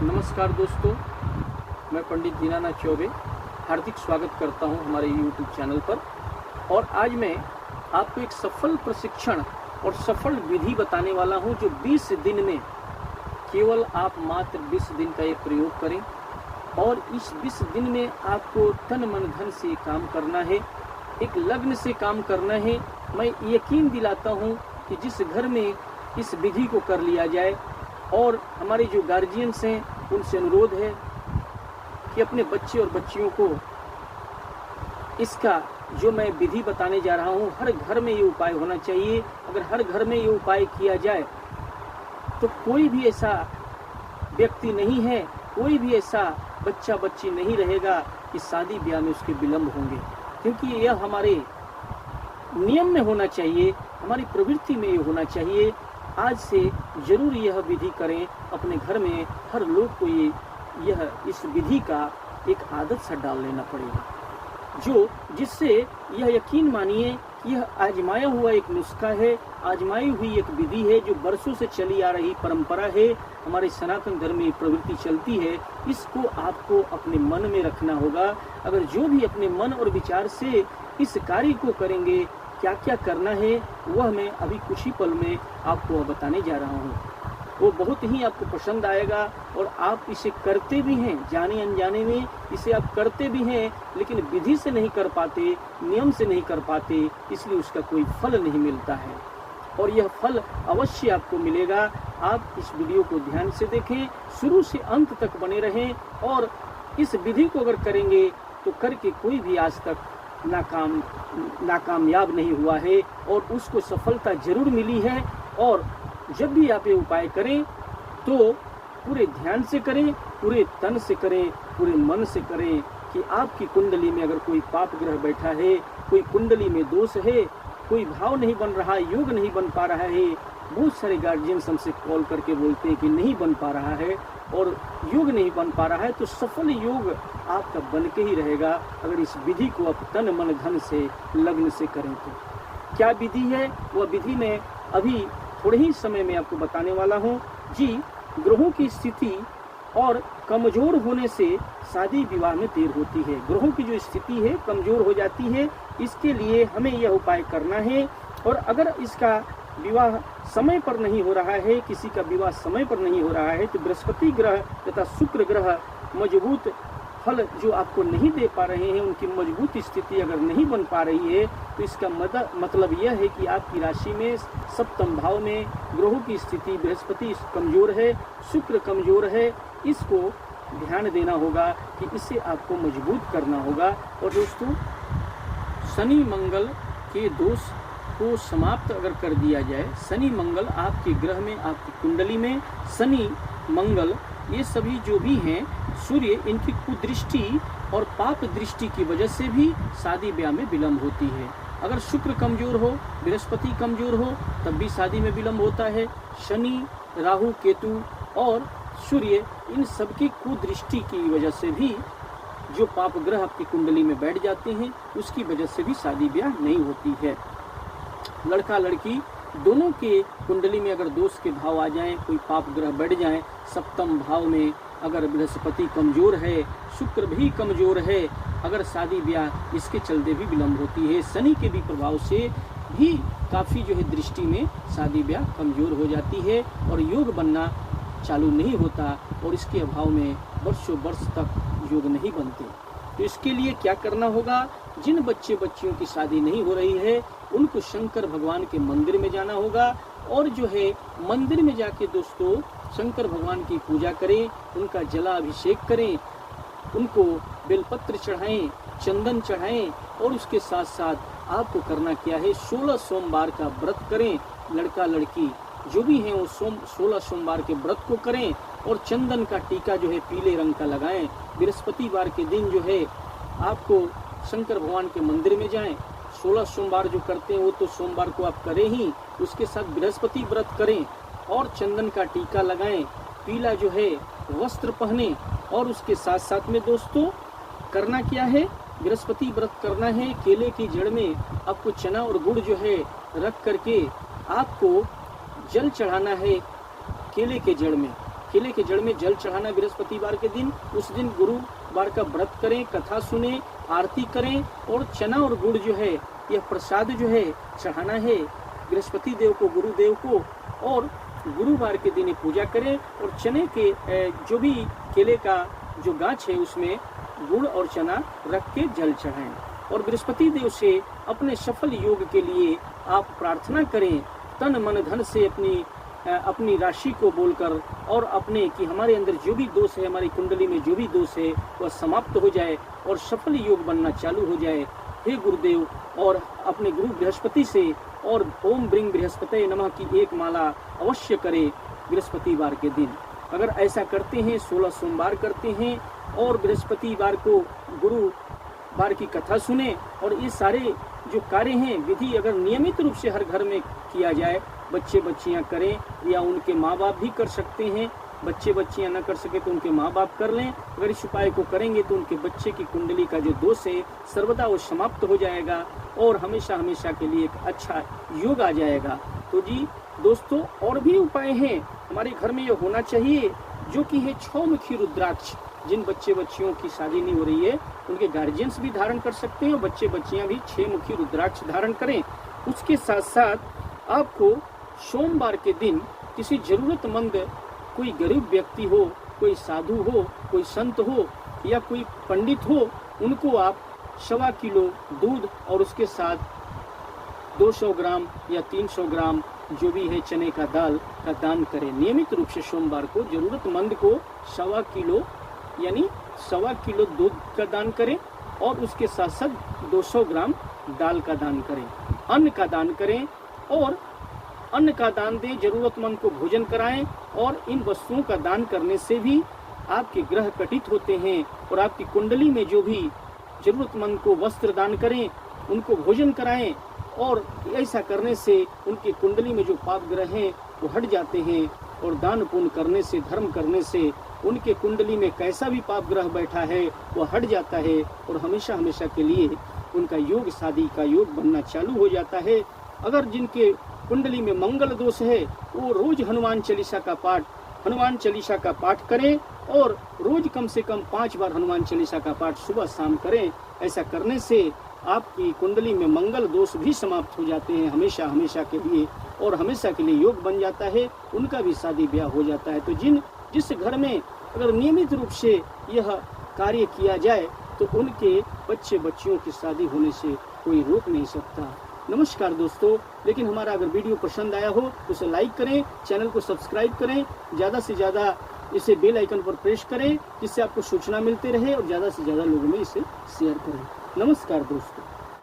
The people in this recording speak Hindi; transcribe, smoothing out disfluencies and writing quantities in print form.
नमस्कार दोस्तों, मैं पंडित दीनानाथ चौबे हार्दिक स्वागत करता हूं हमारे YouTube चैनल पर। और आज मैं आपको एक सफल प्रशिक्षण और सफल विधि बताने वाला हूं जो 20 दिन में, केवल आप मात्र 20 दिन का ये प्रयोग करें और इस 20 दिन में आपको तन मन धन से काम करना है, एक लग्न से काम करना है। मैं यकीन दिलाता हूं कि जिस घर में इस विधि को कर लिया जाए, और हमारे जो गार्जियंस हैं उनसे अनुरोध है कि अपने बच्चे और बच्चियों को इसका जो मैं विधि बताने जा रहा हूँ, हर घर में ये उपाय होना चाहिए। अगर हर घर में ये उपाय किया जाए तो कोई भी ऐसा व्यक्ति नहीं है, कोई भी ऐसा बच्चा बच्ची नहीं रहेगा कि शादी ब्याह में उसके विलम्ब होंगे, क्योंकि यह हमारे नियम में होना चाहिए, हमारी प्रवृत्ति में ये होना चाहिए। आज से जरूर यह विधि करें अपने घर में। हर लोग को इस विधि का एक आदत सा डाल लेना पड़ेगा, जिससे यह यकीन मानिए कि यह आजमाया हुआ एक नुस्खा है, आजमाई हुई एक विधि है जो बरसों से चली आ रही परंपरा है। हमारे सनातन धर्म में प्रवृत्ति चलती है, इसको आपको अपने मन में रखना होगा। अगर जो भी अपने मन और विचार से इस कार्य को करेंगे, क्या क्या करना है वह मैं अभी कुछ ही पल में आपको बताने जा रहा हूँ। वो बहुत ही आपको पसंद आएगा और आप इसे करते भी हैं, जाने अनजाने में इसे आप करते भी हैं, लेकिन विधि से नहीं कर पाते, नियम से नहीं कर पाते, इसलिए उसका कोई फल नहीं मिलता है। और यह फल अवश्य आपको मिलेगा। आप इस वीडियो को ध्यान से देखें, शुरू से अंत तक बने रहें, और इस विधि को अगर करेंगे तो करके कोई भी आज तक नाकामयाब नहीं हुआ है और उसको सफलता जरूर मिली है। और जब भी आप ये उपाय करें तो पूरे ध्यान से करें, पूरे तन से करें, पूरे मन से करें कि आपकी कुंडली में अगर कोई पाप ग्रह बैठा है, कोई कुंडली में दोष है, कोई भाव नहीं बन रहा, योग नहीं बन पा रहा है। बहुत सारे गार्जियंस हमसे कॉल करके बोलते हैं कि नहीं बन पा रहा है और योग नहीं बन पा रहा है, तो सफल योग आपका बन के ही रहेगा अगर इस विधि को आप तन मन धन से लग्न से करें तो। क्या विधि है वह विधि मैं अभी थोड़े ही समय में आपको बताने वाला हूँ जी। ग्रहों की स्थिति और कमजोर होने से शादी विवाह में देर होती है। ग्रहों की जो स्थिति है कमजोर हो जाती है, इसके लिए हमें यह उपाय करना है। और अगर इसका विवाह समय पर नहीं हो रहा है, किसी का विवाह समय पर नहीं हो रहा है, तो बृहस्पति ग्रह तथा शुक्र ग्रह मजबूत फल जो आपको नहीं दे पा रहे हैं, उनकी मजबूत स्थिति अगर नहीं बन पा रही है, तो इसका मतलब यह है कि आपकी राशि में सप्तम भाव में ग्रहों की स्थिति, बृहस्पति कमजोर है, शुक्र कमजोर है। इसको ध्यान देना होगा कि इसे आपको मजबूत करना होगा। और दोस्तों, शनि मंगल के दोष को समाप्त अगर कर दिया जाए, शनि मंगल आपके ग्रह में, आपकी कुंडली में शनि मंगल ये सभी जो भी हैं, सूर्य, इनकी कुदृष्टि और पाप दृष्टि की वजह से भी शादी ब्याह में विलम्ब होती है। अगर शुक्र कमजोर हो, बृहस्पति कमजोर हो, तब भी शादी में विलम्ब होता है। शनि, राहु, केतु और सूर्य, इन सबकी कुदृष्टि की वजह से भी जो पाप ग्रह आपकी कुंडली में बैठ जाते हैं, उसकी वजह से भी शादी ब्याह नहीं होती है। लड़का लड़की दोनों के कुंडली में अगर दोष के भाव आ जाएं, कोई पाप ग्रह बैठ जाएं, सप्तम भाव में अगर बृहस्पति कमजोर है, शुक्र भी कमजोर है, अगर शादी ब्याह इसके चलते भी विलम्ब होती है। शनि के भी प्रभाव से भी काफ़ी जो है दृष्टि में शादी ब्याह कमजोर हो जाती है और योग बनना चालू नहीं होता, और इसके अभाव में वर्षों वर्ष तक योग नहीं बनते। तो इसके लिए क्या करना होगा? जिन बच्चे बच्चियों की शादी नहीं हो रही है, उनको शंकर भगवान के मंदिर में जाना होगा, और जो है मंदिर में जाके दोस्तों शंकर भगवान की पूजा करें, उनका जलाभिषेक करें, उनको बेलपत्र चढ़ाएं, चंदन चढ़ाएं, और उसके साथ साथ आपको करना क्या है, 16 सोमवार का व्रत करें। लड़का लड़की जो भी हैं वो 16 सोमवार के व्रत को करें, और चंदन का टीका जो है पीले रंग का लगाएं। बृहस्पतिवार के दिन जो है आपको शंकर भगवान के मंदिर में जाएं। 16 सोमवार जो करते हैं वो तो सोमवार को आप करें ही, उसके साथ बृहस्पति व्रत करें और चंदन का टीका लगाएं, पीला जो है वस्त्र पहने। और उसके साथ साथ में दोस्तों करना क्या है, बृहस्पति व्रत करना है। केले की जड़ में आपको चना और गुड़ जो है रख करके आपको जल चढ़ाना है केले के जड़ में। केले के जड़ में जल चढ़ाना बृहस्पतिवार के दिन। उस दिन गुरुवार का व्रत करें, कथा सुने, आरती करें और चना और गुड़ जो है यह प्रसाद जो है चढ़ाना है बृहस्पति देव को, गुरुदेव को। और गुरुवार के दिन पूजा करें और चने के जो भी केले का जो गाछ है उसमें गुड़ और चना रख के जल चढ़ाएं। और बृहस्पति देव से अपने सफल योग के लिए आप प्रार्थना करें, तन मन धन से अपनी राशि को बोलकर, और अपने कि हमारे अंदर जो भी दोष है, हमारी कुंडली में जो भी दोष है वह समाप्त हो जाए और सफल योग बनना चालू हो जाए। हे गुरुदेव, और अपने गुरु बृहस्पति से और ओम ब्रिंग बृहस्पति नमः की एक माला अवश्य करें बृहस्पतिवार के दिन। अगर ऐसा करते हैं, 16 सोमवार करते हैं और बृहस्पतिवार को गुरुवार की कथा सुने, और ये सारे जो कार्य हैं विधि अगर नियमित रूप से हर घर में किया जाए, बच्चे बच्चियां करें या उनके माँ बाप भी कर सकते हैं, बच्चे बच्चियां न कर सके तो उनके माँ बाप कर लें। अगर इस उपाय को करेंगे तो उनके बच्चे की कुंडली का जो दोष है सर्वदा वो समाप्त हो जाएगा और हमेशा हमेशा के लिए एक अच्छा योग आ जाएगा। तो जी दोस्तों, और भी उपाय हैं हमारे घर में ये होना चाहिए, जो कि है 6 मुखी रुद्राक्ष। जिन बच्चे बच्चियों की शादी नहीं हो रही है उनके गार्जियंस भी धारण कर सकते हैं और बच्चे बच्चियां भी 6 मुखी रुद्राक्ष धारण करें। उसके साथ साथ आपको सोमवार के दिन किसी जरूरतमंद, कोई गरीब व्यक्ति हो, कोई साधु हो, कोई संत हो या कोई पंडित हो, उनको आप 1.25 किलो दूध और उसके साथ 200 ग्राम या 300 ग्राम जो भी है चने का दाल का दान करें। नियमित रूप से सोमवार को जरूरतमंद को 1.25 किलो यानी 1.25 किलो दूध का दान करें और उसके साथ साथ 200 ग्राम दाल का दान करें। अन्न का दान करें और अन्न का दान दें, जरूरतमंद को भोजन कराएं। और इन वस्तुओं का दान करने से भी आपके ग्रह कटित होते हैं और आपकी कुंडली में जो भी जरूरतमंद को वस्त्र दान करें, उनको भोजन कराएं। और ऐसा करने से उनकी कुंडली में जो पाप ग्रह हैं वो हट जाते हैं और दान पुण्य करने से, धर्म करने से उनके कुंडली में कैसा भी पाप ग्रह बैठा है वो हट जाता है और हमेशा हमेशा के लिए उनका योग, शादी का योग बनना चालू हो जाता है। अगर जिनके कुंडली में मंगल दोष है वो रोज हनुमान चालीसा का पाठ करें और रोज कम से कम 5 बार हनुमान चालीसा का पाठ सुबह शाम करें। ऐसा करने से आपकी कुंडली में मंगल दोष भी समाप्त हो जाते हैं हमेशा हमेशा के लिए, और हमेशा के लिए योग बन जाता है, उनका भी शादी ब्याह हो जाता है। तो जिस घर में अगर नियमित रूप से यह कार्य किया जाए तो उनके बच्चे बच्चियों की शादी होने से कोई रोक नहीं सकता। नमस्कार दोस्तों, लेकिन हमारा अगर वीडियो पसंद आया हो तो उसे लाइक करें, चैनल को सब्सक्राइब करें, ज़्यादा से ज़्यादा इसे बेल आइकन पर प्रेस करें जिससे आपको सूचना मिलती रहे और ज़्यादा से ज़्यादा लोगों में इसे शेयर करें। नमस्कार दोस्तों।